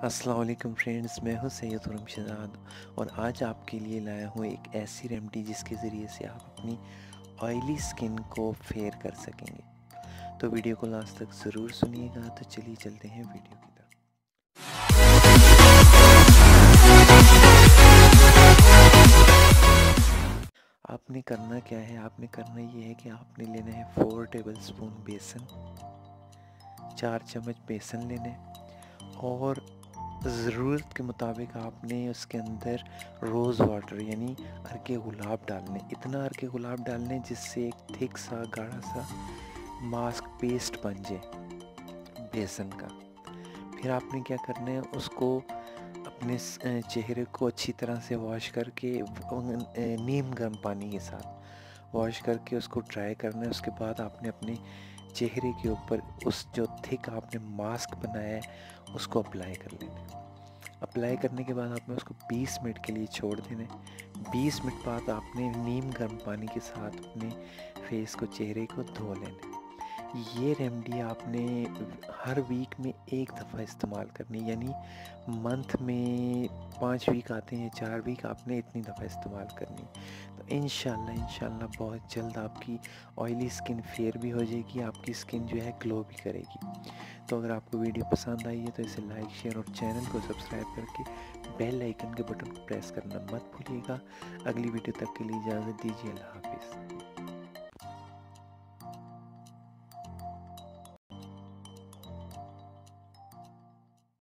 अस्सलाम वालेकुम फ्रेंड्स, मैं हूं सैयद शहजाद और आज आपके लिए लाया हूं एक ऐसी रेमेडी जिसके ज़रिए से आप अपनी ऑयली स्किन को फेयर कर सकेंगे। तो वीडियो को लास्ट तक ज़रूर सुनिएगा। तो चलिए चलते हैं वीडियो की तरफ। आपने करना क्या है, आपने करना ये है कि आपने लेना है 4 टेबल स्पून बेसन, 4 चम्मच बेसन लेने और ज़रूरत के मुताबिक आपने उसके अंदर रोज़ वाटर यानी अर्के गुलाब डालने, इतना अर्के गुलाब डालने जिससे एक थिक सा गाढ़ा सा मास्क पेस्ट बन जाए बेसन का। फिर आपने क्या करना है, उसको अपने चेहरे को अच्छी तरह से वॉश करके नीम गर्म पानी के साथ वॉश करके उसको ड्राई करना है। उसके बाद आपने अपने चेहरे के ऊपर उस जो थिक आपने मास्क बनाया है उसको अप्लाई कर लेना है। अप्लाई करने के बाद आपने उसको 20 मिनट के लिए छोड़ देना है। 20 मिनट बाद आपने नीम गर्म पानी के साथ अपने फेस को, चेहरे को धो लेना है। ये रेमेडी आपने हर वीक में एक दफ़ा इस्तेमाल करनी, यानी मंथ में 5 वीक आते हैं, 4 वीक, आपने इतनी दफ़ा इस्तेमाल करनी। तो इंशाल्लाह बहुत जल्द आपकी ऑयली स्किन फेयर भी हो जाएगी, आपकी स्किन जो है ग्लो भी करेगी। तो अगर आपको वीडियो पसंद आई है तो इसे लाइक, शेयर और चैनल को सब्सक्राइब करके बेल आइकन के बटन को प्रेस करना मत भूलिएगा। अगली वीडियो तक के लिए इजाज़त दीजिए। अल्लाह हाफिज़।